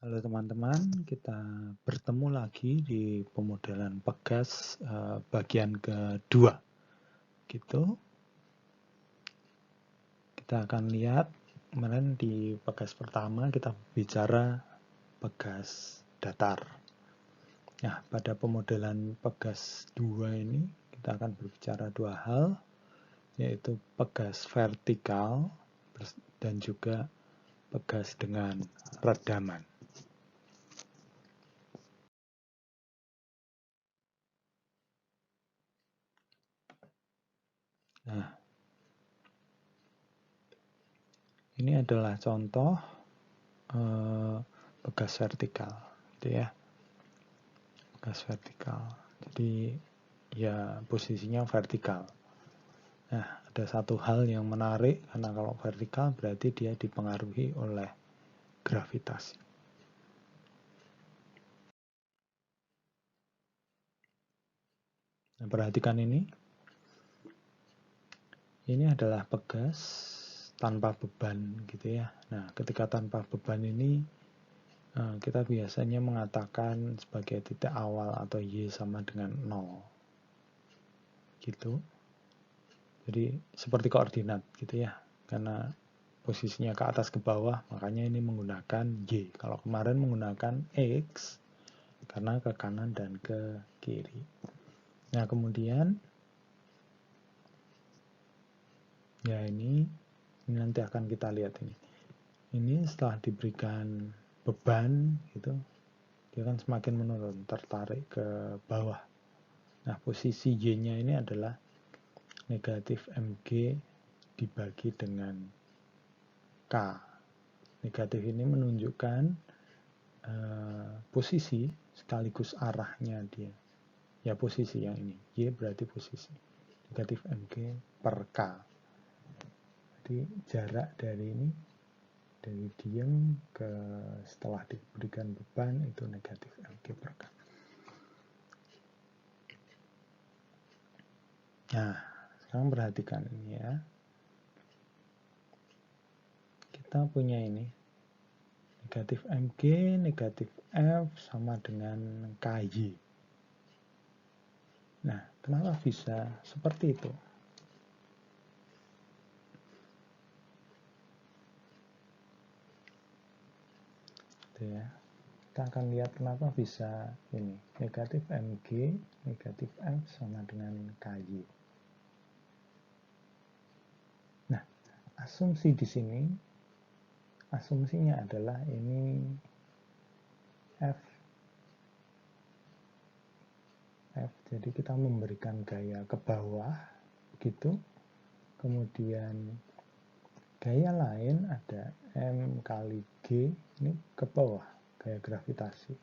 Halo teman-teman, kita bertemu lagi di pemodelan Pegas bagian kedua. Gitu. Kita akan lihat kemarin di Pegas pertama kita bicara Pegas datar. Nah, pada pemodelan Pegas 2 ini kita akan berbicara dua hal, yaitu Pegas vertikal dan juga Pegas dengan redaman. Nah, ini adalah contoh Pegas vertikal, gitu ya. Pegas vertikal. Jadi ya posisinya vertikal. Nah, ada satu hal yang menarik karena kalau vertikal berarti dia dipengaruhi oleh gravitasi. Nah, perhatikan ini. Ini adalah Pegas tanpa beban gitu ya. Nah, ketika tanpa beban ini kita biasanya mengatakan sebagai titik awal atau Y sama dengan 0. Gitu. Jadi seperti koordinat gitu ya. Karena posisinya ke atas ke bawah, makanya ini menggunakan Y. Kalau kemarin menggunakan X karena ke kanan dan ke kiri. Nah, kemudian ya ini nanti akan kita lihat ini. Ini setelah diberikan beban gitu, dia kan semakin menurun, tertarik ke bawah. Nah, posisi Y-nya ini adalah negatif mg dibagi dengan K. Negatif ini menunjukkan posisi sekaligus arahnya dia. Ya, posisi yang ini. Y berarti posisi. Negatif mg per K. Jadi jarak dari ini, dari diem ke setelah diberikan beban itu negatif mg per K. Nah, sekarang perhatikan ini ya. Kita punya ini. Negatif mg, negatif f sama dengan ky. Nah, kenapa bisa seperti itu? Gitu ya. Kita akan lihat kenapa bisa ini. Negatif mg, negatif f sama dengan ky. Nah, asumsi di sini, asumsinya adalah ini f. Jadi kita memberikan gaya ke bawah, gitu. Kemudian gaya lain ada M kali G, ini ke bawah, gaya gravitasi.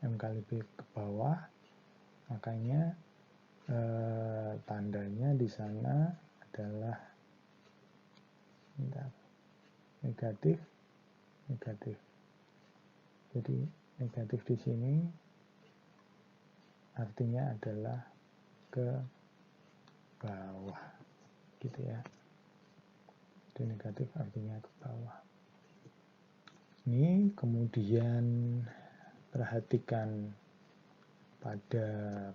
M kali B ke bawah, makanya tandanya di sana adalah negatif, negatif. Jadi negatif di sini artinya adalah ke bawah, gitu ya. Jadi negatif artinya ke bawah. Ini kemudian perhatikan pada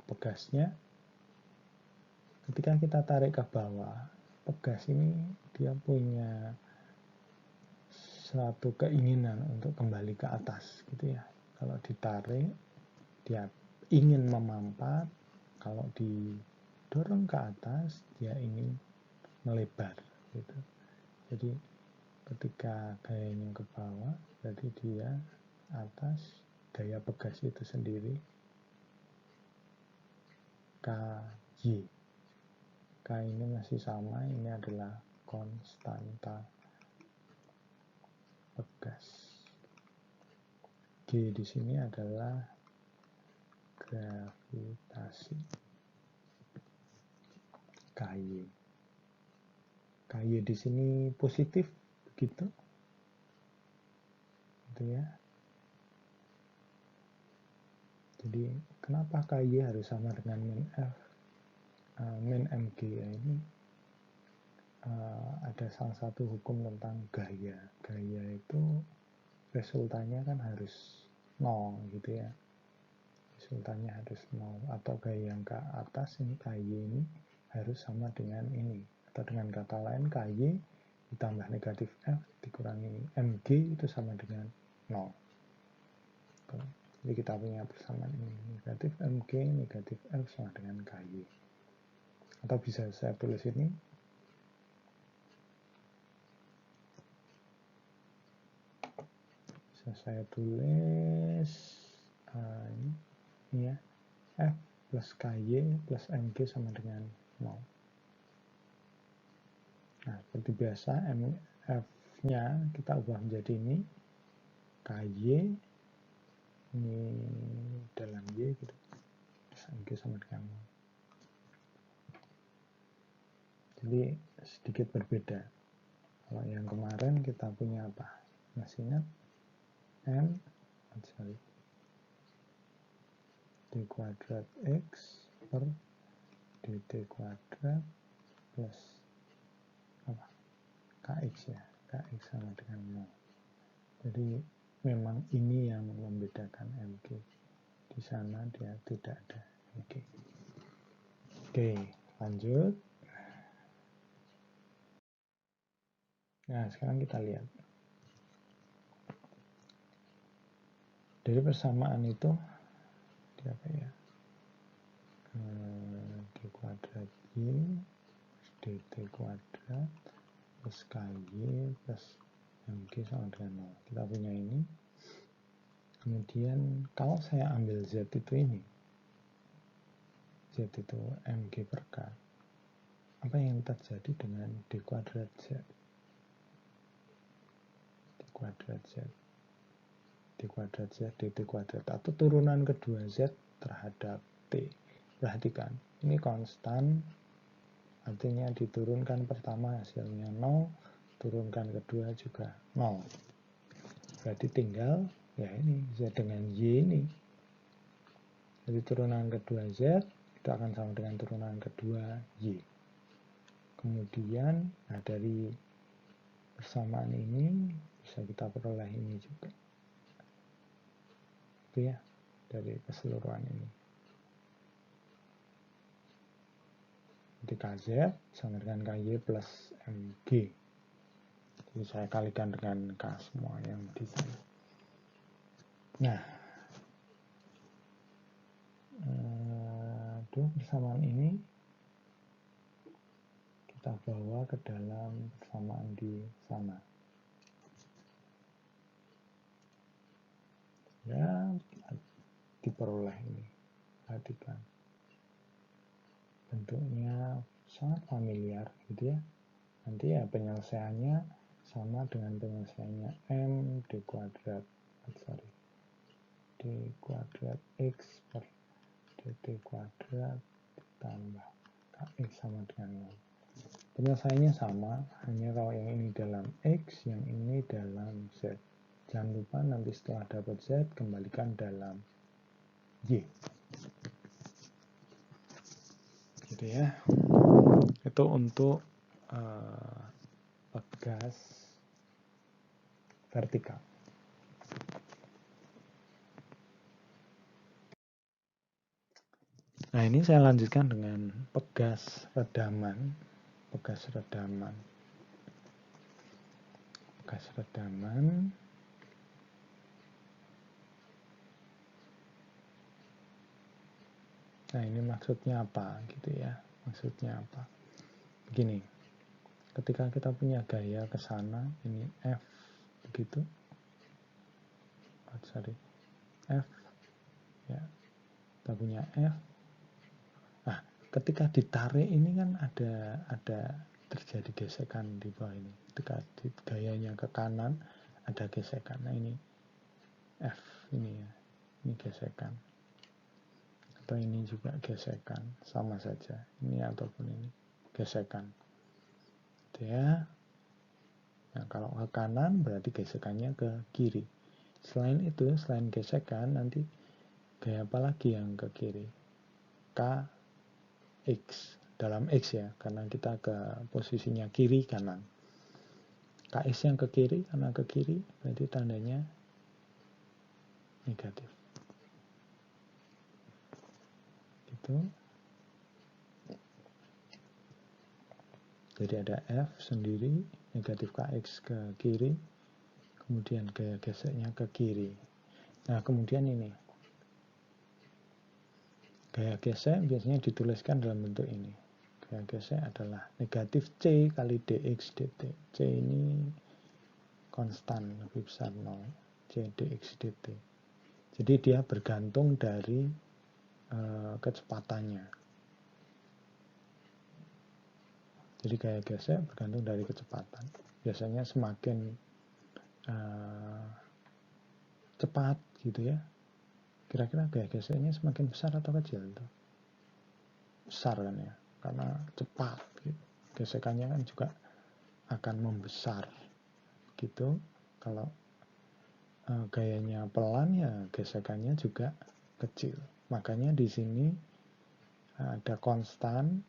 pegasnya. Ketika kita tarik ke bawah, pegas ini dia punya suatu keinginan untuk kembali ke atas, gitu ya. Kalau ditarik, dia ingin memampat. Kalau didorong ke atas, dia ingin melebar, gitu. Jadi ketika gayanya ke bawah, berarti dia atas, gaya pegas itu sendiri KY. K ini masih sama, ini adalah konstanta pegas. G di sini adalah gravitasi. KY. KY di sini positif, begitu. Gitu ya. Jadi kenapa KY harus sama dengan min F? Min mg ya, ini ada salah satu hukum tentang gaya. Gaya itu resultannya kan harus 0 gitu ya. Resultannya harus 0, atau gaya yang ke atas ini KY ini harus sama dengan ini, atau dengan kata lain KY ditambah negatif F dikurangi MG itu sama dengan 0. Jadi kita punya persamaan ini, negatif MG negatif F sama dengan KY. Atau bisa saya tulis ini, bisa saya tulis ini ya, F plus KY plus MG sama dengan 0. Nah, seperti biasa, F-nya kita ubah menjadi ini, KY, ini dalam Y, gitu. Terus MG sama dengan 0. Jadi, sedikit berbeda. Kalau yang kemarin kita punya apa? Masih ingat? D kuadrat X per dt kuadrat plus apa? KX ya, KX sama dengan 0. Jadi memang ini yang membedakan MG. Di sana dia tidak ada MG. Oke, lanjut. Nah, sekarang kita lihat. Dari persamaan itu dia apa ya? D kuadrat Y dt kuadrat plus KY plus MG sama dengan 0. Kita punya ini. Kemudian kalau saya ambil Z itu ini, Z itu MG per K, apa yang terjadi dengan D kuadrat Z? D kuadrat Z, D kuadrat Z, dt kuadrat, atau turunan kedua Z terhadap T. Perhatikan, ini konstan, artinya diturunkan pertama hasilnya 0, turunkan kedua juga 0. Berarti tinggal ya ini Z dengan Y ini. Jadi turunan kedua Z itu akan sama dengan turunan kedua Y. Kemudian nah dari persamaan ini bisa kita peroleh ini juga. Itu ya, dari keseluruhan ini. Jadi KZ sama dengan KY plus MG. Jadi saya kalikan dengan K semua yang di sana. Nah, dua persamaan ini kita bawa ke dalam persamaan di sana. Ya, diperoleh ini. Perhatikan. Bentuknya sangat familiar gitu ya. Nanti ya penyelesaiannya sama dengan penyelesaiannya M D kuadrat X per dt kuadrat ditambah KX sama dengan 0. Penyelesaiannya sama, hanya kalau yang ini dalam X, yang ini dalam Z. Jangan lupa nanti setelah dapat Z, kembalikan dalam Y. Gitu ya. Itu untuk pegas vertikal. Nah, ini saya lanjutkan dengan pegas redaman. Pegas redaman. Nah, ini maksudnya apa gitu ya? Maksudnya apa? Begini. Ketika kita punya gaya ke sana, ini F begitu. F ya. Kita punya F. Nah, ketika ditarik ini kan ada terjadi gesekan di bawah ini. Ketika gayanya ke kanan ada gesekan. Nah, ini F ini ya. Ini gesekan. Atau ini juga gesekan, sama saja. Ini ataupun ini gesekan. Gitu ya. Nah, kalau ke kanan berarti gesekannya ke kiri. Selain itu, selain gesekan, nanti gaya apa lagi yang ke kiri? KX. Dalam X ya, karena kita ke posisinya kiri kanan. KX yang ke kiri, karena ke kiri, berarti tandanya negatif. Gitu. Jadi ada F sendiri, negatif KX ke kiri, kemudian gaya geseknya ke kiri. Nah, kemudian ini. Gaya gesek biasanya dituliskan dalam bentuk ini. Gaya gesek adalah negatif C kali dx dt. C ini konstan, lebih besar 0. C dx dt. Jadi dia bergantung dari kecepatannya. Jadi gaya gesek bergantung dari kecepatan. Biasanya semakin cepat gitu ya, kira-kira gaya geseknya semakin besar atau kecil itu? Besar kan ya, karena cepat gitu. Gesekannya kan juga akan membesar gitu. Kalau gayanya pelan ya gesekannya juga kecil. Makanya di sini ada konstan,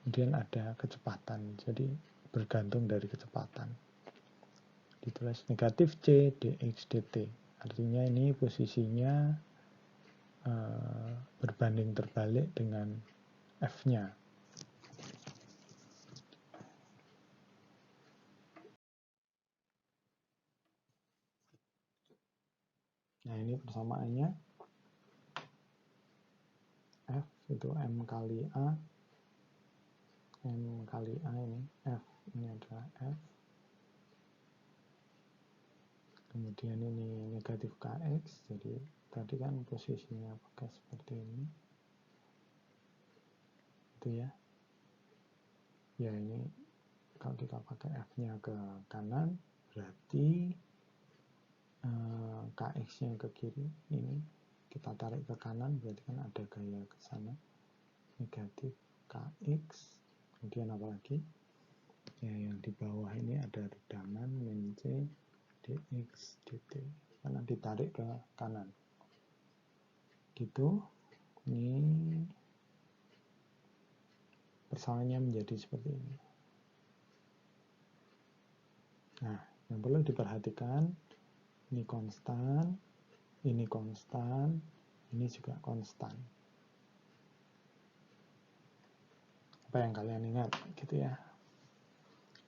kemudian ada kecepatan. Jadi bergantung dari kecepatan. Ditulis negatif C dx dt. Artinya ini posisinya berbanding terbalik dengan F-nya. Nah, ini persamaannya. F itu M kali A. M kali A ini. F ini adalah F. Kemudian ini negatif KX. Jadi tadi kan posisinya pakai seperti ini. Itu ya. Ya ini kalau kita pakai F-nya ke kanan, berarti KX-nya ke kiri. Ini kita tarik ke kanan, berarti kan ada gaya ke sana. Negatif KX. Kemudian apa lagi? Ya, yang di bawah ini ada redaman min C dx dt karena ditarik ke kanan gitu. Ini persamaannya menjadi seperti ini. Nah, yang perlu diperhatikan, ini konstan, ini juga konstan. Apa yang kalian ingat gitu ya?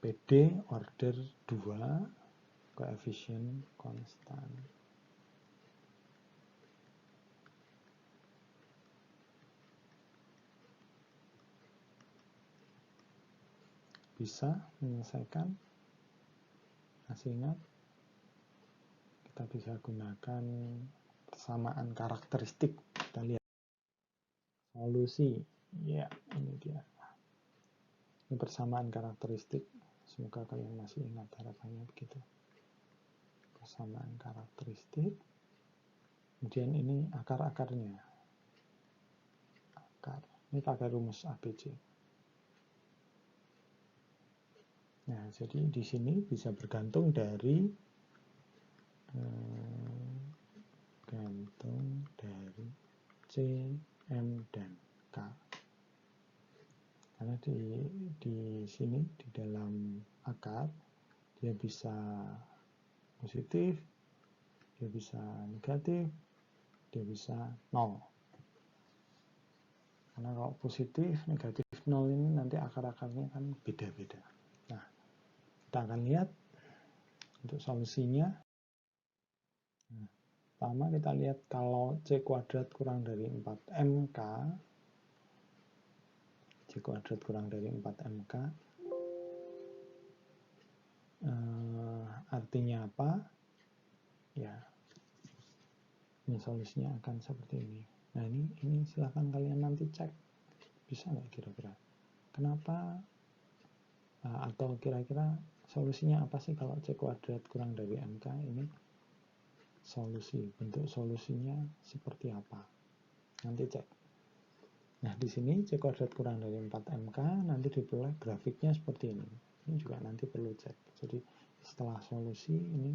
PD order 2, koefisien konstan. Bisa menyelesaikan. Masih ingat? Kita bisa gunakan persamaan karakteristik. Kita lihat solusi. Ya, ini dia. Ini persamaan karakteristik. Semoga kalian masih ingat, harapannya begitu. Persamaan karakteristik. Kemudian ini akar-akarnya. Akar. Ini pakai rumus ABC. Nah, jadi di sini bisa bergantung dari C, M, dan K. Karena di sini di dalam akar dia bisa positif, dia bisa negatif, dia bisa 0. Karena kalau positif, negatif, 0 ini nanti akar-akarnya kan beda-beda. Nah, kita akan lihat untuk solusinya. Nah, pertama kita lihat kalau C kuadrat kurang dari 4MK, C kuadrat kurang dari 4MK, artinya apa? Ya, ini solusinya akan seperti ini. Nah, ini silahkan kalian nanti cek. Bisa nggak kira-kira? Kenapa? Atau kira-kira solusinya apa sih kalau C kuadrat kurang dari MK ini? Solusi, bentuk solusinya seperti apa? Nanti cek. Nah, di sini C kuadrat kurang dari 4MK, nanti diperoleh grafiknya seperti ini. Ini juga nanti perlu cek. Jadi, setelah solusi, ini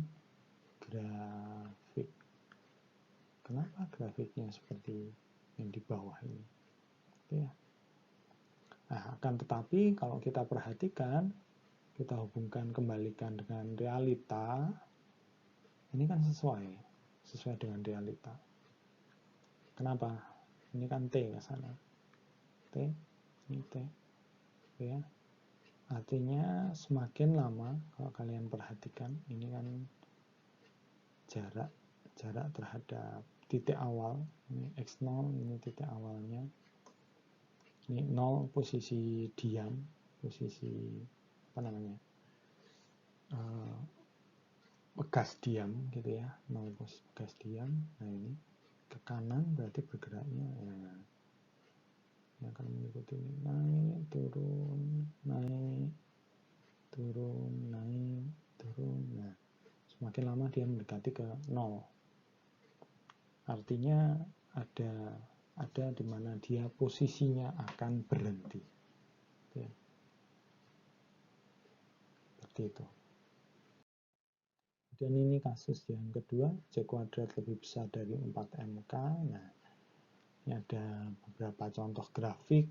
grafik. Kenapa grafiknya seperti yang di bawah ini? Ya. Nah, akan tetapi kalau kita perhatikan, kita hubungkan kembalikan dengan realita, ini kan sesuai sesuai dengan realita. Kenapa? Ini kan T ke sana. T, ini T. Ya. Artinya semakin lama, kalau kalian perhatikan, ini kan jarak terhadap titik awal. Ini X0, ini titik awalnya. Ini 0 posisi diam, posisi bekas diam gitu ya, 0 posisi bekas diam. Nah ini ke kanan berarti bergeraknya ya akan mengikuti naik turun naik turun naik turun. Nah semakin lama dia mendekati ke 0, artinya ada di mana dia posisinya akan berhenti. Ya. Seperti itu. Dan ini kasus yang kedua, C kuadrat lebih besar dari 4MK. Nah, ini ada beberapa contoh grafik,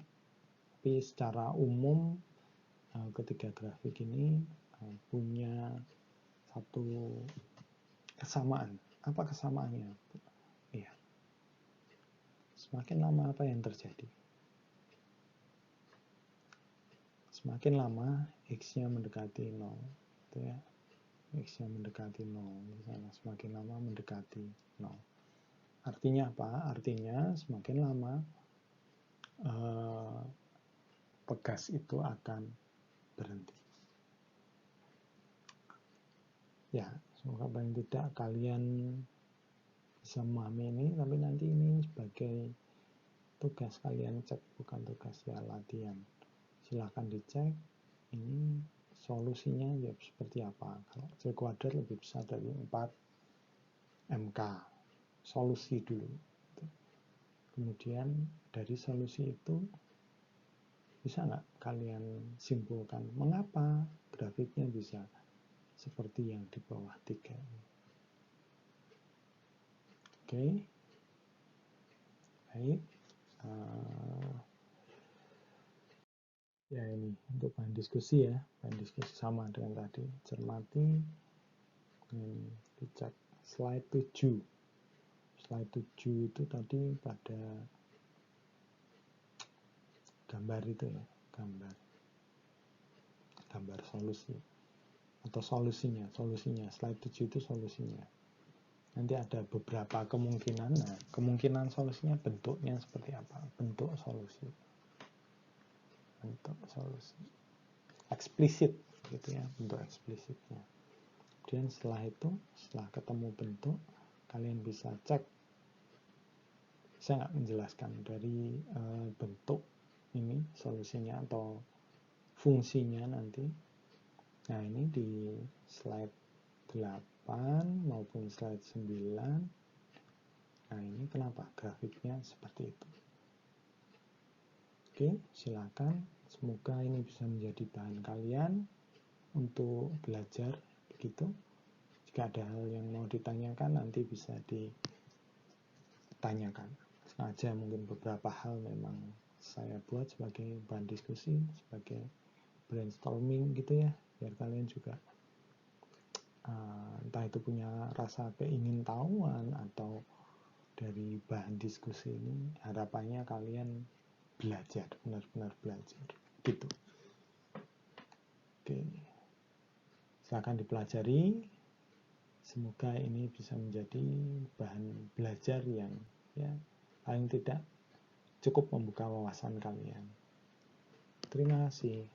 tapi secara umum ketiga grafik ini punya satu kesamaan. Apa kesamaannya? Iya. Semakin lama apa yang terjadi? Semakin lama X-nya mendekati 0, itu ya. X-nya mendekati 0, misalnya semakin lama mendekati 0. Artinya apa? Artinya semakin lama pegas itu akan berhenti. Ya, semoga paling tidak kalian bisa memahami ini, tapi nanti ini sebagai tugas kalian cek, bukan tugas ya latihan. Silahkan dicek ini solusinya ya seperti apa. Kalau C kuadrat lebih besar dari 4MK, solusi dulu. Kemudian dari solusi itu bisa nggak kalian simpulkan mengapa grafiknya bisa seperti yang di bawah 3 ini. Oke. Baik. Ya ini untuk bahan diskusi ya, bahan diskusi sama dengan tadi. Cermati, dicek slide 7. Slide 7 itu tadi pada gambar itu ya, gambar solusi atau solusinya. Slide 7 itu solusinya. Nanti ada beberapa kemungkinan. Nah, kemungkinan solusinya bentuknya seperti apa? Bentuk solusi. Eksplisit gitu ya, bentuk eksplisitnya. Kemudian setelah itu, setelah ketemu bentuk, kalian bisa cek. Saya nggak menjelaskan dari bentuk ini solusinya atau fungsinya nanti. Nah ini di slide 8 maupun slide 9. Nah ini kenapa grafiknya seperti itu. Oke, silakan. Semoga ini bisa menjadi bahan kalian untuk belajar begitu. Jika ada hal yang mau ditanyakan nanti bisa ditanyakan. Sengaja mungkin beberapa hal memang saya buat sebagai bahan diskusi, sebagai brainstorming gitu ya, biar kalian juga entah itu punya rasa keingintahuan atau dari bahan diskusi ini harapannya kalian belajar, benar-benar belajar gitu. Oke, silakan dipelajari. Semoga ini bisa menjadi bahan belajar yang ya paling tidak cukup membuka wawasan kalian. Terima kasih.